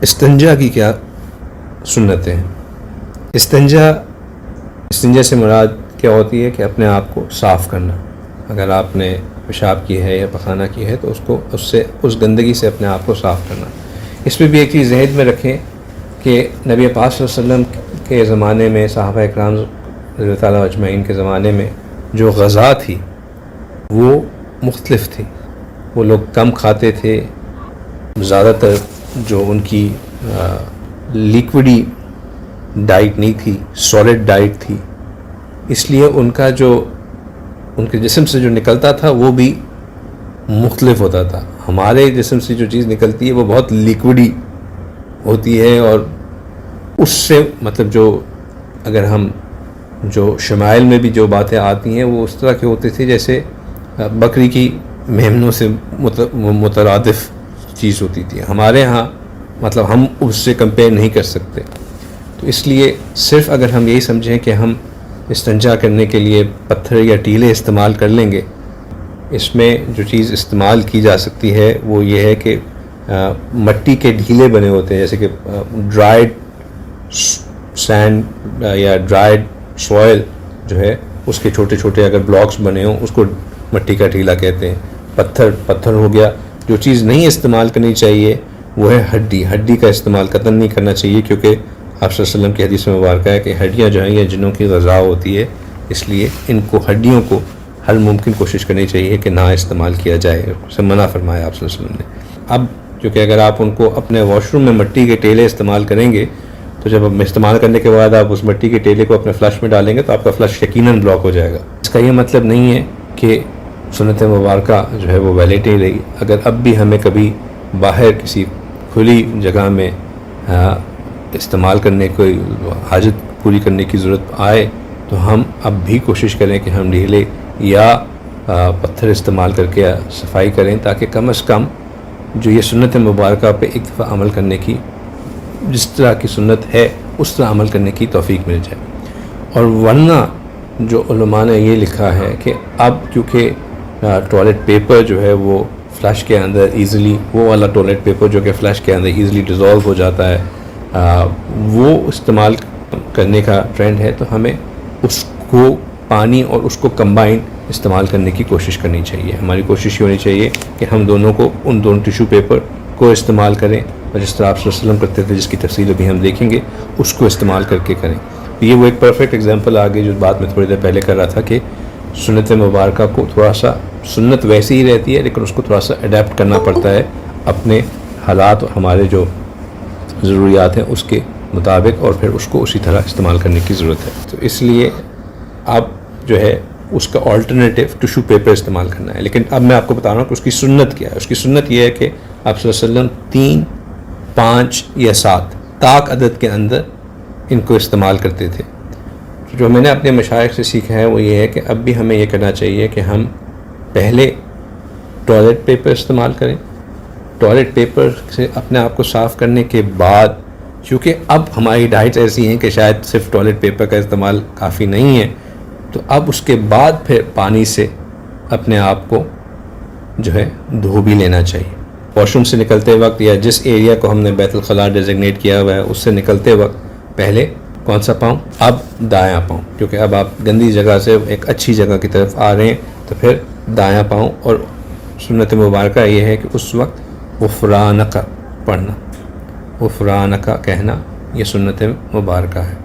استنجا کی کیا سنتیں ہیں؟ استنجا سے مراد کیا ہوتی ہے کہ اپنے آپ کو صاف کرنا. اگر آپ نے پیشاب کی ہے یا پخانہ کی ہے تو اس گندگی سے اپنے آپ کو صاف کرنا. اس میں بھی ایک چیز ذہن میں رکھیں کہ نبی پاک صلی اللہ علیہ وسلم کے زمانے میں، صحابہ اکرام رضی اللہ تعالیٰ اجمعین کے زمانے میں جو غذا تھی وہ مختلف تھی. وہ لوگ کم کھاتے تھے، زیادہ تر جو ان کی لیکوڈی ڈائٹ نہیں تھی، سالڈ ڈائٹ تھی. اس لیے ان کے جسم سے جو نکلتا تھا وہ بھی مختلف ہوتا تھا. ہمارے جسم سے جو چیز نکلتی ہے وہ بہت لیکوڈی ہوتی ہے، اور اس سے مطلب جو اگر ہم جو شمائل میں بھی جو باتیں آتی ہیں وہ اس طرح کی ہوتی تھی جیسے بکری کی میمنوں سے مترادف چیز ہوتی تھی. ہمارے ہاں مطلب ہم اس سے کمپیئر نہیں کر سکتے. تو اس لیے صرف اگر ہم یہی سمجھیں کہ ہم استنجا کرنے کے لیے پتھر یا ٹیلے استعمال کر لیں گے، اس میں جو چیز استعمال کی جا سکتی ہے وہ یہ ہے کہ مٹی کے ڈھیلے بنے ہوتے ہیں، جیسے کہ ڈرائیڈ سینڈ یا ڈرائیڈ سوئل جو ہے اس کے چھوٹے چھوٹے اگر بلاکس بنے ہوں اس کو مٹی کا ٹھیلا کہتے ہیں. پتھر ہو گیا. جو چیز نہیں استعمال کرنی چاہیے وہ ہے ہڈی کا استعمال قطعاً نہیں کرنا چاہیے، کیونکہ آپ صلی اللہ علیہ وسلم کی حدیث میں مبارکہ ہے کہ ہڈیاں جو ہیں یہ جنوں کی غذا ہوتی ہے، اس لیے ہڈیوں کو ہر ممکن کوشش کرنی چاہیے کہ نہ استعمال کیا جائے. اسے منع فرمایا آپ صلی اللہ علیہ وسلم نے. اب کیونکہ اگر آپ ان کو اپنے واش روم میں مٹی کے ٹیلے استعمال کریں گے تو جب استعمال کرنے کے بعد آپ اس مٹی کے ٹیلے کو اپنے فلش میں ڈالیں گے تو آپ کا فلش یقیناً بلاک ہو جائے گا. اس کا یہ مطلب نہیں ہے کہ سنت مبارکہ جو ہے وہ ویلڈ نہیں رہی. اگر اب بھی ہمیں کبھی باہر کسی کھلی جگہ میں استعمال کرنے کوئی حاجت پوری کرنے کی ضرورت آئے تو ہم اب بھی کوشش کریں کہ ہم ڈھیلے یا پتھر استعمال کر کے صفائی کریں، تاکہ کم از کم جو یہ سنت مبارکہ پہ ایک دفعہ عمل کرنے کی، جس طرح کی سنت ہے اس طرح عمل کرنے کی توفیق مل جائے. اور ورنہ جو علماء نے یہ لکھا ہے کہ اب کیونکہ ٹوائلٹ پیپر جو ہے وہ فلش کے اندر ایزیلی، وہ والا ٹوائلٹ پیپر جو کہ فلش کے اندر ایزیلی ڈیزالو ہو جاتا ہے، وہ استعمال کرنے کا ٹرینڈ ہے، تو ہمیں اس کو پانی اور اس کو کمبائن استعمال کرنے کی کوشش کرنی چاہیے. ہماری کوشش یہ ہونی چاہیے کہ ہم ان دونوں ٹیشو پیپر کو استعمال کریں، اور جس طرح آپ صلی اللہ علیہ وسلم کرتے تھے جس کی تفصیل ابھی ہم دیکھیں گے اس کو استعمال کر کے کریں. یہ وہ ایک پرفیکٹ ایگزامپل آگے جو بات میں تھوڑی دیر پہلے کر رہا تھا کہ سنت مبارکہ کو تھوڑا سا، سنت ویسی ہی رہتی ہے لیکن اس کو تھوڑا سا اڈیپٹ کرنا پڑتا ہے اپنے حالات اور ہمارے جو ضروریات ہیں اس کے مطابق، اور پھر اس کو اسی طرح استعمال کرنے کی ضرورت ہے. تو اس لیے اب جو ہے اس کا آلٹرنیٹیو ٹیشو پیپر استعمال کرنا ہے. لیکن اب میں آپ کو بتا رہا ہوں کہ اس کی سنت کیا ہے. اس کی سنت یہ ہے کہ آپ صلی اللہ علیہ وسلم 3، 5 یا 7 طاق عدد کے اندر ان کو استعمال کرتے تھے. جو میں نے اپنے مشائخ سے سیکھا ہے وہ یہ ہے کہ اب بھی ہمیں یہ کرنا چاہیے کہ ہم پہلے ٹوائلٹ پیپر استعمال کریں. ٹوائلٹ پیپر سے اپنے آپ کو صاف کرنے کے بعد، کیونکہ اب ہماری ڈائٹ ایسی ہیں کہ شاید صرف ٹوائلٹ پیپر کا استعمال کافی نہیں ہے، تو اب اس کے بعد پھر پانی سے اپنے آپ کو جو ہے دھو بھی لینا چاہیے. واش روم سے نکلتے وقت یا جس ایریا کو ہم نے بیت الخلاء ڈیزگنیٹ کیا ہوا ہے اس سے نکلتے وقت پہلے کون سا پاؤں؟ اب دایاں پاؤں، کیونکہ اب آپ گندی جگہ سے ایک اچھی جگہ کی طرف آ رہے ہیں تو پھر دایاں پاؤں. اور سنت مبارکہ یہ ہے کہ اس وقت غفرانک پڑھنا، غفرانک کہنا، یہ سنت مبارکہ ہے.